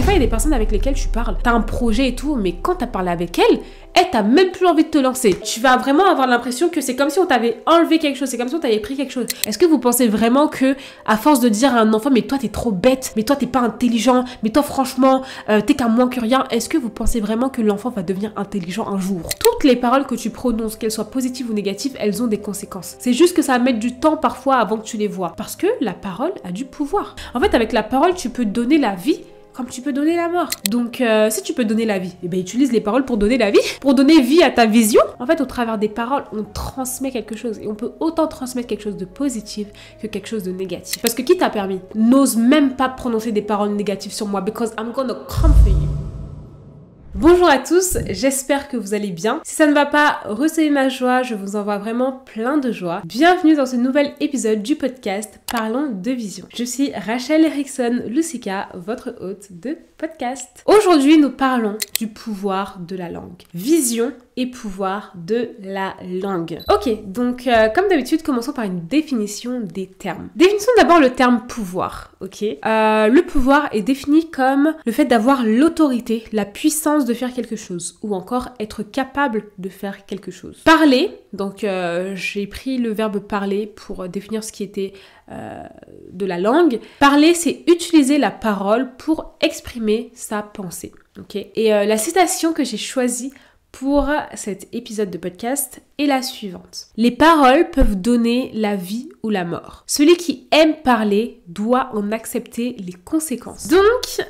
Des fois, il y a des personnes avec lesquelles tu parles, t'as un projet et tout, mais quand t'as parlé avec elle, t'as même plus envie de te lancer. Tu vas vraiment avoir l'impression que c'est comme si on t'avait enlevé quelque chose, c'est comme si on t'avait pris quelque chose. Est-ce que vous pensez vraiment que, à force de dire à un enfant, mais toi t'es trop bête, mais toi t'es pas intelligent, mais toi franchement, t'es qu'un moins que rien, est-ce que vous pensez vraiment que l'enfant va devenir intelligent un jour? Toutes les paroles que tu prononces, qu'elles soient positives ou négatives, elles ont des conséquences. C'est juste que ça va mettre du temps parfois avant que tu les vois. Parce que la parole a du pouvoir. En fait, avec la parole, tu peux donner la vie comme tu peux donner la mort. Donc, si tu peux donner la vie, eh ben, utilise les paroles pour donner la vie, pour donner vie à ta vision. En fait, au travers des paroles, on transmet quelque chose. Et on peut autant transmettre quelque chose de positif que quelque chose de négatif. Parce que qui t'a permis? N'ose même pas prononcer des paroles négatives sur moi, because I'm gonna come for you. Bonjour à tous, j'espère que vous allez bien. Si ça ne va pas, recevez ma joie, je vous envoie vraiment plein de joie. Bienvenue dans ce nouvel épisode du podcast Parlons de Vision. Je suis Rachel Erickson Lucica, votre hôte de podcast. Aujourd'hui, nous parlons du pouvoir de la langue. Vision et pouvoir de la langue. Ok, donc comme d'habitude, commençons par une définition des termes. Définissons d'abord le terme pouvoir, ok? Le pouvoir est défini comme le fait d'avoir l'autorité, la puissance de faire quelque chose, ou encore être capable de faire quelque chose. Parler, donc j'ai pris le verbe parler pour définir ce qui était de la langue. Parler, c'est utiliser la parole pour exprimer sa pensée, ok? Et la citation que j'ai choisie pour cet épisode de podcast est la suivante. Les paroles peuvent donner la vie ou la mort. Celui qui aime parler doit en accepter les conséquences. Donc,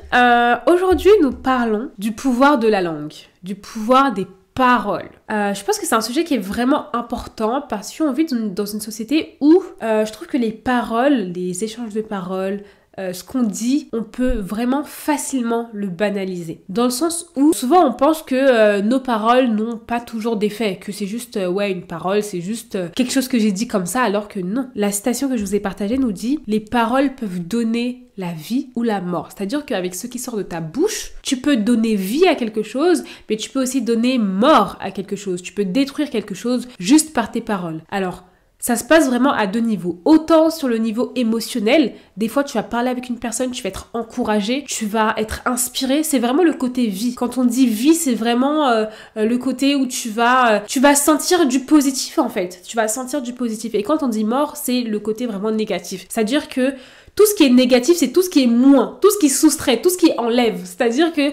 aujourd'hui, nous parlons du pouvoir de la langue, du pouvoir des paroles. Je pense que c'est un sujet qui est vraiment important parce qu'on vit dans une société où je trouve que les paroles, les échanges de paroles, ce qu'on dit, on peut vraiment facilement le banaliser. Dans le sens où souvent on pense que nos paroles n'ont pas toujours d'effet, que c'est juste, ouais, une parole, c'est juste quelque chose que j'ai dit comme ça, alors que non. La citation que je vous ai partagée nous dit « Les paroles peuvent donner la vie ou la mort ». C'est-à-dire qu'avec ce qui sort de ta bouche, tu peux donner vie à quelque chose, mais tu peux aussi donner mort à quelque chose. Tu peux détruire quelque chose juste par tes paroles. Alors, ça se passe vraiment à deux niveaux. Autant sur le niveau émotionnel, des fois tu vas parler avec une personne, tu vas être encouragé, tu vas être inspiré. C'est vraiment le côté vie. Quand on dit vie, c'est vraiment le côté où tu vas sentir du positif en fait. Tu vas sentir du positif. Et quand on dit mort, c'est le côté vraiment négatif. C'est-à-dire que tout ce qui est négatif, c'est tout ce qui est moins, tout ce qui soustrait, tout ce qui enlève. C'est-à-dire que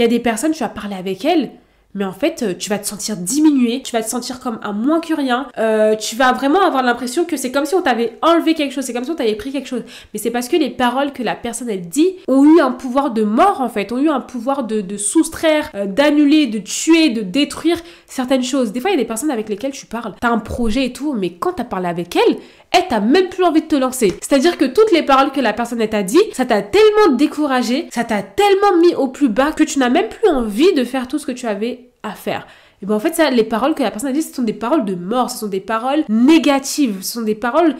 y a des personnes, tu vas parler avec elles, mais en fait, tu vas te sentir diminué, tu vas te sentir comme un moins que rien, tu vas vraiment avoir l'impression que c'est comme si on t'avait enlevé quelque chose, c'est comme si on t'avait pris quelque chose. Mais c'est parce que les paroles que la personne, elle dit, ont eu un pouvoir de mort, en fait, ont eu un pouvoir de soustraire, d'annuler, de tuer, de détruire certaines choses. Des fois, il y a des personnes avec lesquelles tu parles, t'as un projet et tout, mais quand t'as parlé avec elle, t'as même plus envie de te lancer. C'est-à-dire que toutes les paroles que la personne t'a dit, ça t'a tellement découragé, ça t'a tellement mis au plus bas que tu n'as même plus envie de faire tout ce que tu avais à faire. Et ben en fait, ça, les paroles que la personne a dit, ce sont des paroles de mort, ce sont des paroles négatives, ce sont des paroles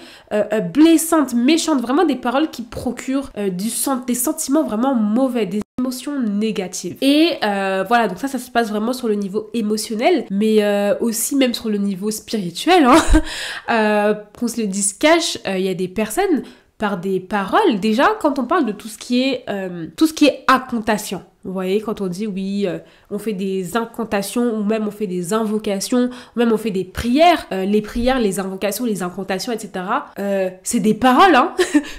blessantes, méchantes, vraiment des paroles qui procurent des sentiments vraiment mauvais, des émotions négatives. Et voilà, donc ça se passe vraiment sur le niveau émotionnel, mais aussi même sur le niveau spirituel, hein. Qu'on se le dise cash, il y a des personnes par des paroles, déjà quand on parle de tout ce qui est incantation. Vous voyez, quand on dit oui, on fait des incantations ou même on fait des invocations, ou même on fait des prières, les prières, les invocations, les incantations, etc. C'est des paroles hein,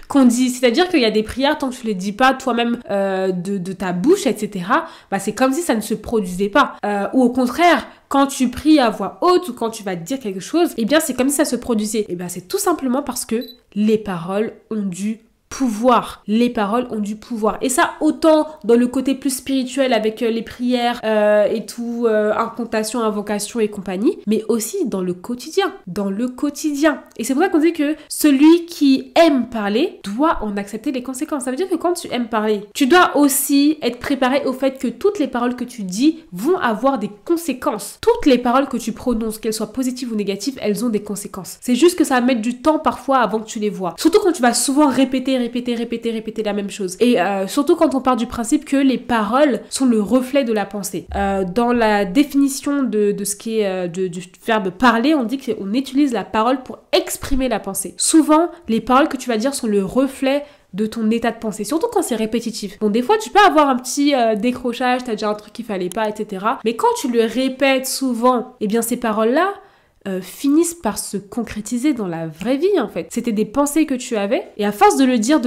qu'on dit. C'est-à-dire qu'il y a des prières, tant que tu les dis pas toi-même de ta bouche, etc., bah, c'est comme si ça ne se produisait pas. Ou au contraire, quand tu pries à voix haute ou quand tu vas dire quelque chose, eh bien c'est comme si ça se produisait. Et bien c'est tout simplement parce que les paroles ont du pouvoir. Les paroles ont du pouvoir. Et ça, autant dans le côté plus spirituel avec les prières et tout, incantation, invocation et compagnie, mais aussi dans le quotidien. Dans le quotidien. Et c'est pour ça qu'on dit que celui qui aime parler doit en accepter les conséquences. Ça veut dire que quand tu aimes parler, tu dois aussi être préparé au fait que toutes les paroles que tu dis vont avoir des conséquences. Toutes les paroles que tu prononces, qu'elles soient positives ou négatives, elles ont des conséquences. C'est juste que ça va mettre du temps parfois avant que tu les vois. Surtout quand tu vas souvent répéter la même chose. Et surtout quand on part du principe que les paroles sont le reflet de la pensée. Dans la définition de ce qui est du verbe parler, on dit qu'on utilise la parole pour exprimer la pensée. Souvent, les paroles que tu vas dire sont le reflet de ton état de pensée, surtout quand c'est répétitif. Bon, des fois, tu peux avoir un petit décrochage, t'as déjà un truc qu'il fallait pas, etc. Mais quand tu le répètes souvent, eh bien, ces paroles-là finissent par se concrétiser dans la vraie vie, en fait. C'était des pensées que tu avais, et à force de le dire,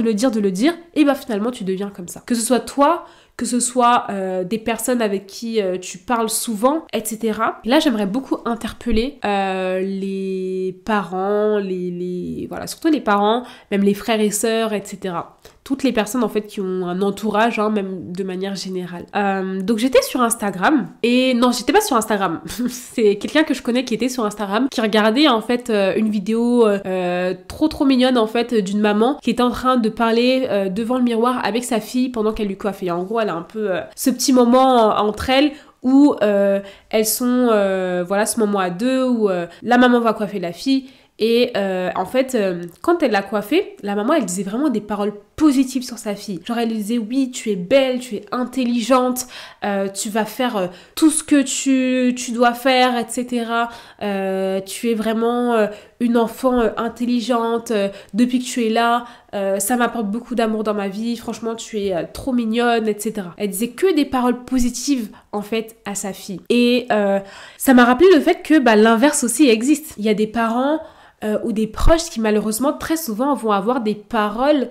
et bah finalement, tu deviens comme ça. Que ce soit toi, que ce soit des personnes avec qui tu parles souvent, etc. Et là, j'aimerais beaucoup interpeller les parents, voilà, surtout les parents, même les frères et sœurs, etc. Toutes les personnes, en fait, qui ont un entourage, hein, même de manière générale. Donc, j'étais sur Instagram, et non, j'étais pas sur Instagram. C'est quelqu'un que je connais qui était sur Instagram, qui regardait, en fait, une vidéo trop mignonne, en fait, d'une maman qui était en train de parler devant le miroir avec sa fille pendant qu'elle lui coiffait. En gros, elle a un peu ce petit moment entre elles où elles sont, voilà, ce moment à deux où la maman va coiffer la fille. Et en fait, quand elle l'a coiffée, la maman, elle disait vraiment des paroles positives sur sa fille. Genre, elle lui disait, oui, tu es belle, tu es intelligente, tu vas faire tout ce que tu dois faire, etc. Tu es vraiment une enfant intelligente. Depuis que tu es là, ça m'apporte beaucoup d'amour dans ma vie. Franchement, tu es trop mignonne, etc. Elle disait que des paroles positives, en fait, à sa fille. Et ça m'a rappelé le fait que l'inverse aussi existe. Il y a des parents ou des proches qui malheureusement très souvent vont avoir des paroles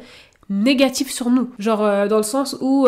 négatives sur nous. Genre dans le sens où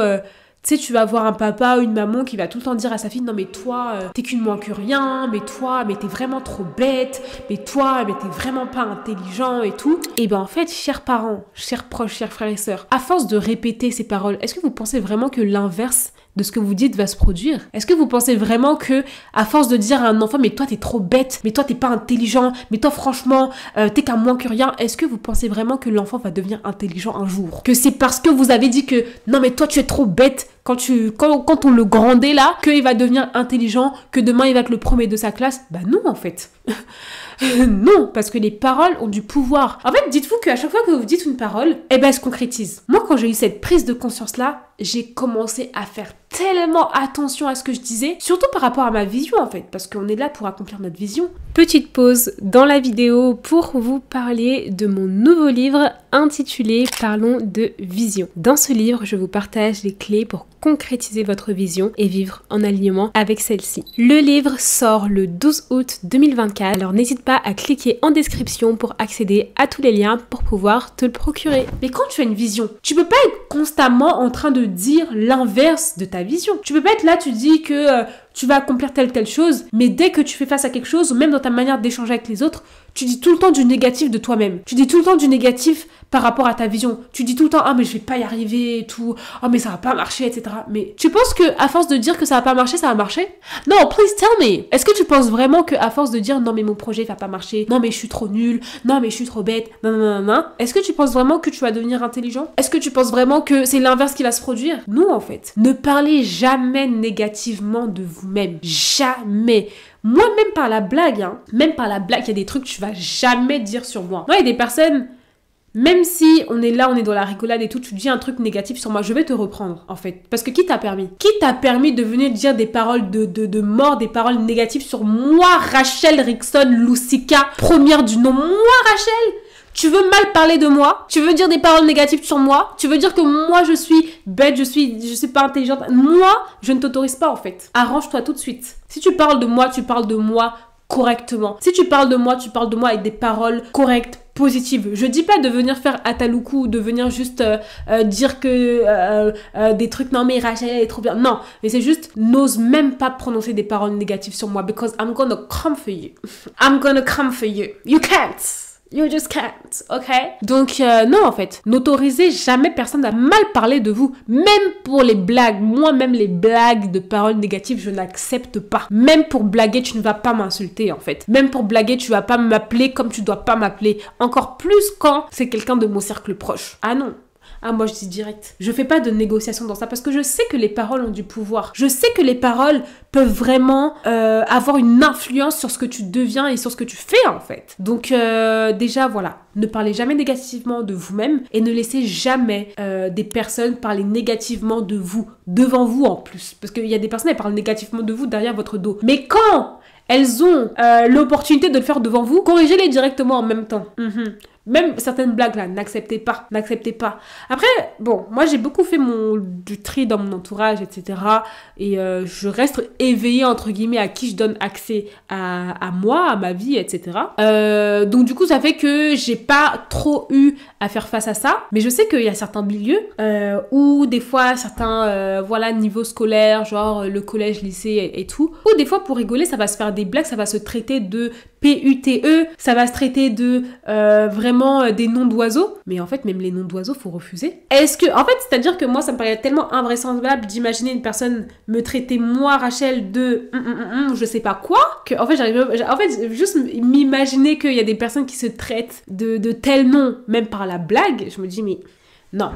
tu sais, tu vas voir un papa ou une maman qui va tout le temps dire à sa fille, non mais toi, t'es qu'une moins que rien, mais toi, mais t'es vraiment trop bête, mais toi, mais t'es vraiment pas intelligent et tout. Et ben en fait, chers parents, chers proches, chers frères et sœurs, à force de répéter ces paroles, est-ce que vous pensez vraiment que l'inverse de ce que vous dites va se produire? Est-ce que vous pensez vraiment que, à force de dire à un enfant, mais toi t'es trop bête, mais toi t'es pas intelligent, mais toi franchement, t'es qu'un moins que rien, est-ce que vous pensez vraiment que l'enfant va devenir intelligent un jour? Que c'est parce que vous avez dit que, non mais toi tu es trop bête, quand on le grandait là, qu'il va devenir intelligent, que demain il va être le premier de sa classe? Bah non en fait. Non, parce que les paroles ont du pouvoir. En fait, dites-vous qu'à chaque fois que vous dites une parole, eh ben elle se concrétise. Moi, quand j'ai eu cette prise de conscience-là, j'ai commencé à faire tellement attention à ce que je disais, surtout par rapport à ma vision en fait, parce qu'on est là pour accomplir notre vision. Petite pause dans la vidéo pour vous parler de mon nouveau livre intitulé Parlons de vision. Dans ce livre, je vous partage les clés pour concrétiser votre vision et vivre en alignement avec celle-ci. Le livre sort le 12 août 2024, alors n'hésite pas à cliquer en description pour accéder à tous les liens pour pouvoir te le procurer. Mais quand tu as une vision, tu peux pas être constamment en train de dire l'inverse de ta vision. Tu peux pas être là, tu dis que tu vas accomplir telle chose, mais dès que tu fais face à quelque chose, ou même dans ta manière d'échanger avec les autres, tu dis tout le temps du négatif de toi-même. Tu dis tout le temps du négatif par rapport à ta vision. Tu dis tout le temps, ah mais je vais pas y arriver et tout, oh mais ça va pas marcher, etc. Mais tu penses que à force de dire que ça va pas marcher, ça va marcher? Non, please tell me. Est-ce que tu penses vraiment que à force de dire non mais mon projet va pas marcher, non mais je suis trop nulle, non mais je suis trop bête, non, est-ce que tu penses vraiment que tu vas devenir intelligent? Est-ce que tu penses vraiment que c'est l'inverse qui va se produire? Non en fait. Ne parlez jamais négativement de vous-même. Jamais. Moi, même par la blague, il y a des trucs que tu vas jamais dire sur moi. Moi, il y a des personnes, même si on est là, on est dans la rigolade et tout, tu dis un truc négatif sur moi, je vais te reprendre, en fait. Parce que qui t'a permis? Qui t'a permis de venir dire des paroles de mort, des paroles négatives sur moi, Rachel Rickson Lusika, première du nom? Moi, Rachel? Tu veux mal parler de moi? Tu veux dire des paroles négatives sur moi? Tu veux dire que moi je suis bête, je suis pas intelligente? Moi, je ne t'autorise pas en fait. Arrange-toi tout de suite. Si tu parles de moi, tu parles de moi correctement. Si tu parles de moi, tu parles de moi avec des paroles correctes, positives. Je dis pas de venir faire ataloukou ou de venir juste dire que des trucs, non mais Rachel elle est trop bien. Non, mais c'est juste, n'ose même pas prononcer des paroles négatives sur moi because I'm gonna come for you. I'm gonna come for you. You can't. You just can't, ok? Donc, non, en fait, n'autorisez jamais personne à mal parler de vous. Même pour les blagues. Moi-même, les blagues de paroles négatives, je n'accepte pas. Même pour blaguer, tu ne vas pas m'insulter, en fait. Même pour blaguer, tu vas pas m'appeler comme tu dois pas m'appeler. Encore plus quand c'est quelqu'un de mon cercle proche. Ah non. Ah, moi, je dis direct. Je fais pas de négociation dans ça parce que je sais que les paroles ont du pouvoir. Je sais que les paroles peuvent vraiment avoir une influence sur ce que tu deviens et sur ce que tu fais, en fait. Donc, déjà, voilà. Ne parlez jamais négativement de vous-même et ne laissez jamais des personnes parler négativement de vous, devant vous en plus. Parce qu'il y a des personnes, elles parlent négativement de vous derrière votre dos. Mais quand elles ont l'opportunité de le faire devant vous, corrigez-les directement en même temps. Même certaines blagues là, n'acceptez pas, n'acceptez pas. Après, bon, moi j'ai beaucoup fait du tri dans mon entourage, etc. Et je reste éveillée, entre guillemets, à qui je donne accès à moi, à ma vie, etc. Donc du coup, ça fait que j'ai pas trop eu à faire face à ça. Mais je sais qu'il y a certains milieux où des fois, certains voilà, niveaux scolaires, genre le collège, lycée et tout, où des fois, pour rigoler, ça va se faire des blagues, ça va se traiter de PUTE, ça va se traiter de vraiment des noms d'oiseaux, mais en fait même les noms d'oiseaux faut refuser. Est-ce que, en fait, c'est-à-dire que moi ça me paraît tellement invraisemblable d'imaginer une personne me traiter moi Rachel de je sais pas quoi, que en fait juste m'imaginer qu'il y a des personnes qui se traitent de tel nom, même par la blague, je me dis mais non,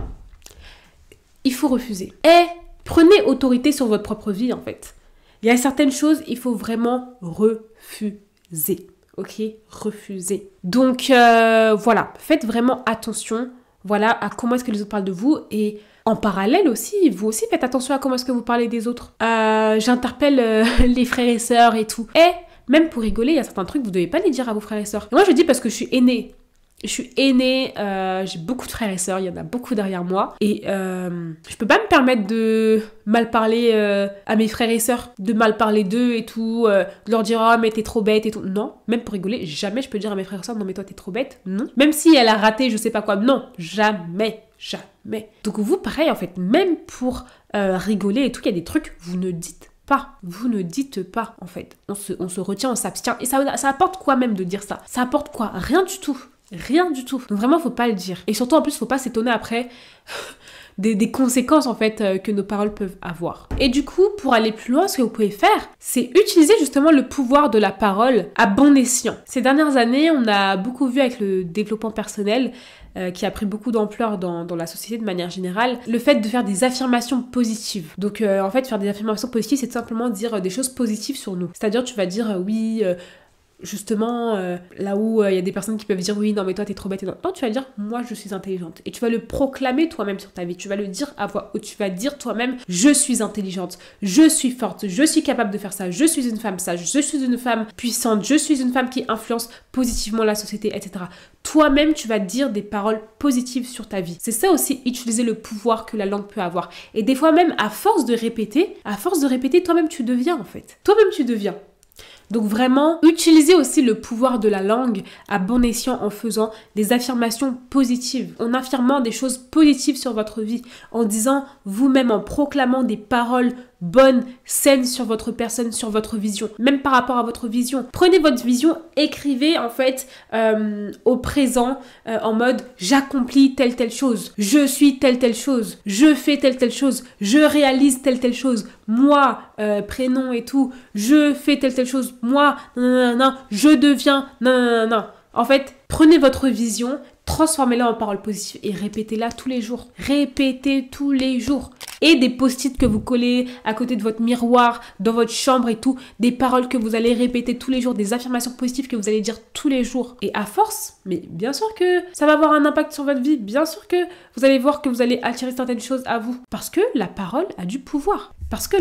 il faut refuser. Et prenez autorité sur votre propre vie en fait. Il y a certaines choses, il faut vraiment refuser. Ok, refusez. Donc voilà, faites vraiment attention, voilà, à comment est-ce que les autres parlent de vous, et en parallèle aussi, vous aussi faites attention à comment est-ce que vous parlez des autres. J'interpelle les frères et sœurs et tout. Et même pour rigoler, il y a certains trucs que vous devez pas les dire à vos frères et sœurs. Et moi je dis parce que je suis aînée. J'ai beaucoup de frères et sœurs, il y en a beaucoup derrière moi. Et je peux pas me permettre de mal parler à mes frères et sœurs, de mal parler d'eux et tout, de leur dire « Oh, mais t'es trop bête et tout ». Non, même pour rigoler, jamais je peux dire à mes frères et sœurs « Non, mais toi, t'es trop bête ». Non. Même si elle a raté je sais pas quoi, non, jamais, jamais. Donc vous, pareil, en fait, même pour rigoler et tout, il y a des trucs, vous ne dites pas. Vous ne dites pas, en fait. On se retient, on s'abstient. Et ça apporte quoi même de dire ça? Ça apporte quoi? Rien du tout. Rien du tout. Donc vraiment, faut pas le dire. Et surtout, en plus, faut pas s'étonner après des conséquences, en fait, que nos paroles peuvent avoir. Et du coup, pour aller plus loin, ce que vous pouvez faire, c'est utiliser justement le pouvoir de la parole à bon escient. Ces dernières années, on a beaucoup vu avec le développement personnel, qui a pris beaucoup d'ampleur dans la société de manière générale, le fait de faire des affirmations positives. Donc, en fait, faire des affirmations positives, c'est tout simplement dire des choses positives sur nous. C'est-à-dire, tu vas dire, oui... justement, là où il y a des personnes qui peuvent dire oui, non mais toi t'es trop bête et non, tu vas dire moi je suis intelligente, et tu vas le proclamer toi-même sur ta vie, tu vas le dire à voix haute, tu vas dire toi-même je suis intelligente, je suis forte, je suis capable de faire ça, je suis une femme sage, je suis une femme puissante, je suis une femme qui influence positivement la société, etc. Toi-même tu vas dire des paroles positives sur ta vie. C'est ça aussi, utiliser le pouvoir que la langue peut avoir. Et des fois même à force de répéter, toi-même tu deviens en fait. Toi-même tu deviens. Donc vraiment, utilisez aussi le pouvoir de la langue à bon escient en faisant des affirmations positives, en affirmant des choses positives sur votre vie, en disant vous-même, en proclamant des paroles bonnes, saines sur votre personne, sur votre vision, même par rapport à votre vision. Prenez votre vision, écrivez en fait au présent en mode j'accomplis telle chose, je suis telle chose, je fais telle chose, je réalise telle chose, moi, prénom et tout, je fais telle chose, moi, non, je deviens, non. En fait, prenez votre vision, transformez-la en paroles positives et répétez-la tous les jours. Répétez tous les jours. Et des post-it que vous collez à côté de votre miroir, dans votre chambre et tout. Des paroles que vous allez répéter tous les jours, des affirmations positives que vous allez dire tous les jours. Et à force, mais bien sûr que ça va avoir un impact sur votre vie. Bien sûr que vous allez voir que vous allez attirer certaines choses à vous. Parce que la parole a du pouvoir. Parce que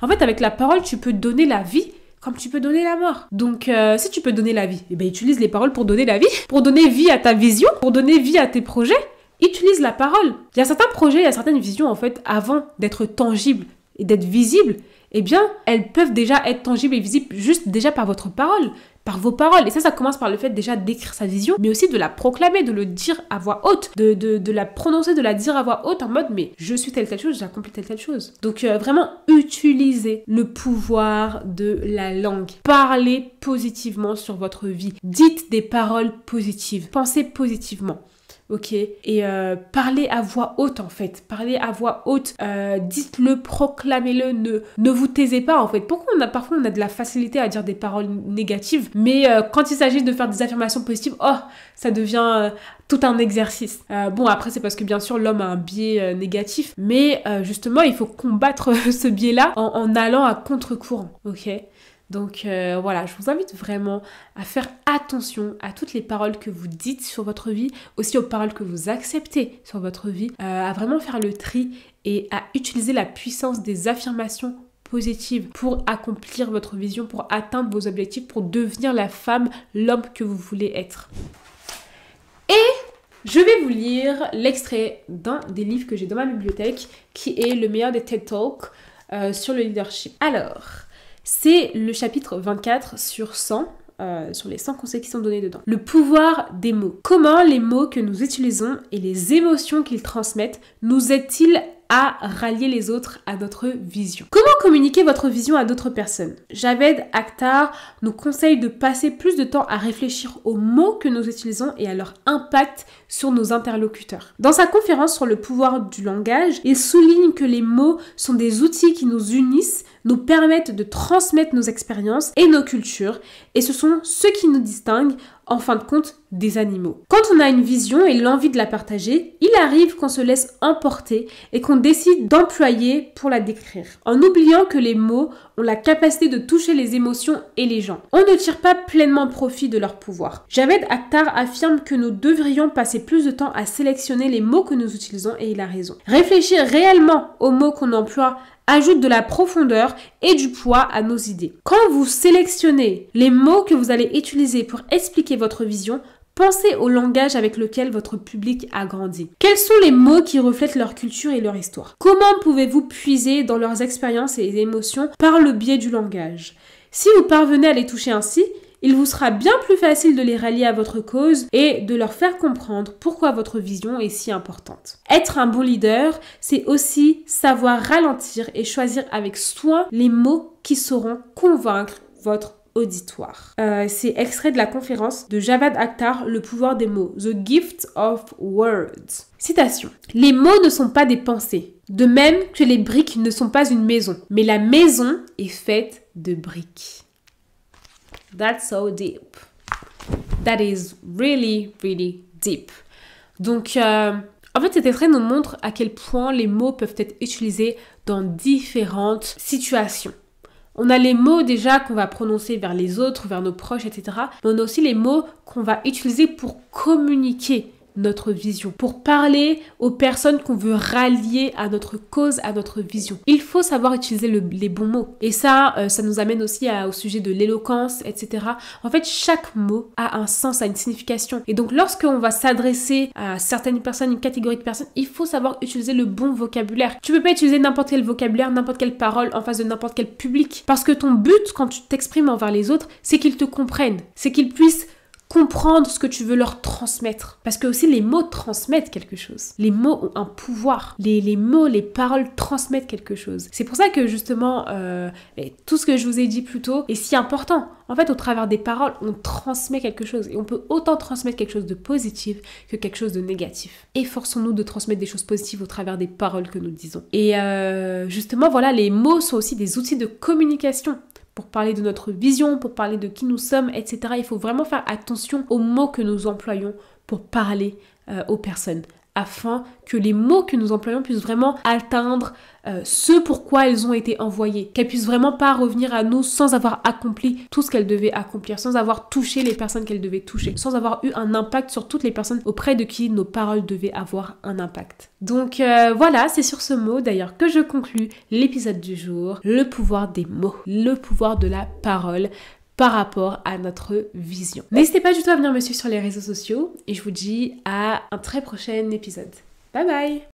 en fait, avec la parole, tu peux donner la vie comme tu peux donner la mort. Donc, si tu peux donner la vie, eh ben, utilise les paroles pour donner la vie, pour donner vie à ta vision, pour donner vie à tes projets. Utilise la parole. Il y a certains projets, il y a certaines visions, en fait, avant d'être tangibles et d'être visibles, eh bien, elles peuvent déjà être tangibles et visibles juste déjà par votre parole, par vos paroles. Et ça commence par le fait déjà d'écrire sa vision, mais aussi de la proclamer, de le dire à voix haute, de la prononcer, de la dire à voix haute en mode, mais je suis telle chose, j'ai accompli telle chose. Donc, vraiment, utilisez le pouvoir de la langue. Parlez positivement sur votre vie. Dites des paroles positives. Pensez positivement. Ok, et parlez à voix haute en fait, parlez à voix haute, dites-le, proclamez-le, ne vous taisez pas en fait. Parfois on a de la facilité à dire des paroles négatives, mais quand il s'agit de faire des affirmations positives, ça devient tout un exercice. Bon, après c'est parce que bien sûr l'homme a un biais négatif, mais justement il faut combattre ce biais-là en allant à contre-courant, ok. Donc voilà, je vous invite vraiment à faire attention à toutes les paroles que vous dites sur votre vie, aussi aux paroles que vous acceptez sur votre vie, à vraiment faire le tri et à utiliser la puissance des affirmations positives pour accomplir votre vision, pour atteindre vos objectifs, pour devenir la femme, l'homme que vous voulez être. Je vais vous lire l'extrait d'un des livres que j'ai dans ma bibliothèque, qui est le meilleur des TED Talks sur le leadership. Alors, c'est le chapitre 24 sur 100, sur les 100 conseils qui sont donnés dedans. Le pouvoir des mots. Comment les mots que nous utilisons et les émotions qu'ils transmettent nous aident-ils à rallier les autres à notre vision? Comment communiquer votre vision à d'autres personnes? Javed Akhtar nous conseille de passer plus de temps à réfléchir aux mots que nous utilisons et à leur impact sur nos interlocuteurs. Dans sa conférence sur le pouvoir du langage, il souligne que les mots sont des outils qui nous unissent, nous permettent de transmettre nos expériences et nos cultures, et ce sont ceux qui nous distinguent en fin de compte des animaux. Quand on a une vision et l'envie de la partager, il arrive qu'on se laisse emporter et qu'on décide d'employer pour la décrire, en oubliant que les mots ont la capacité de toucher les émotions et les gens. On ne tire pas pleinement profit de leur pouvoir. Javed Akhtar affirme que nous devrions passer plus de temps à sélectionner les mots que nous utilisons, et il a raison. Réfléchir réellement aux mots qu'on emploie ajoute de la profondeur et du poids à nos idées. Quand vous sélectionnez les mots que vous allez utiliser pour expliquer votre vision, pensez au langage avec lequel votre public a grandi. Quels sont les mots qui reflètent leur culture et leur histoire? Comment pouvez-vous puiser dans leurs expériences et émotions par le biais du langage? Si vous parvenez à les toucher ainsi, il vous sera bien plus facile de les rallier à votre cause et de leur faire comprendre pourquoi votre vision est si importante. Être un bon leader, c'est aussi savoir ralentir et choisir avec soin les mots qui sauront convaincre votre auditoire. C'est extrait de la conférence de Javed Akhtar, Le pouvoir des mots, The Gift of Words. Citation. Les mots ne sont pas des pensées, de même que les briques ne sont pas une maison, mais la maison est faite de briques. That's so deep. That is really, really deep. Donc, en fait, cet extrait nous montre à quel point les mots peuvent être utilisés dans différentes situations. On a les mots déjà qu'on va prononcer vers les autres, vers nos proches, etc. Mais on a aussi les mots qu'on va utiliser pour communiquer notre vision, pour parler aux personnes qu'on veut rallier à notre cause, à notre vision. Il faut savoir utiliser les bons mots. Et ça nous amène aussi au sujet de l'éloquence, etc. En fait, chaque mot a un sens, a une signification. Et donc, lorsqu'on va s'adresser à certaines personnes, une catégorie de personnes, il faut savoir utiliser le bon vocabulaire. Tu peux pas utiliser n'importe quel vocabulaire, n'importe quelle parole en face de n'importe quel public. Parce que ton but, quand tu t'exprimes envers les autres, c'est qu'ils te comprennent. C'est qu'ils puissent comprendre ce que tu veux leur transmettre. Parce que aussi les mots transmettent quelque chose. Les mots ont un pouvoir. Les mots, les paroles transmettent quelque chose. C'est pour ça que justement, tout ce que je vous ai dit plus tôt est si important. En fait, au travers des paroles, on transmet quelque chose. Et on peut autant transmettre quelque chose de positif que quelque chose de négatif. Efforçons-nous de transmettre des choses positives au travers des paroles que nous disons. Et justement, voilà, les mots sont aussi des outils de communication. Pour parler de notre vision, pour parler de qui nous sommes, etc. Il faut vraiment faire attention aux mots que nous employons pour parler aux personnes, afin que les mots que nous employons puissent vraiment atteindre ce pourquoi ils ont été envoyés, qu'elles puissent vraiment pas revenir à nous sans avoir accompli tout ce qu'elles devaient accomplir, sans avoir touché les personnes qu'elles devaient toucher, sans avoir eu un impact sur toutes les personnes auprès de qui nos paroles devaient avoir un impact. Donc voilà, c'est sur ce mot d'ailleurs que je conclus l'épisode du jour, le pouvoir des mots, le pouvoir de la parole par rapport à notre vision. N'hésitez pas du tout à venir me suivre sur les réseaux sociaux et je vous dis à un très prochain épisode. Bye bye!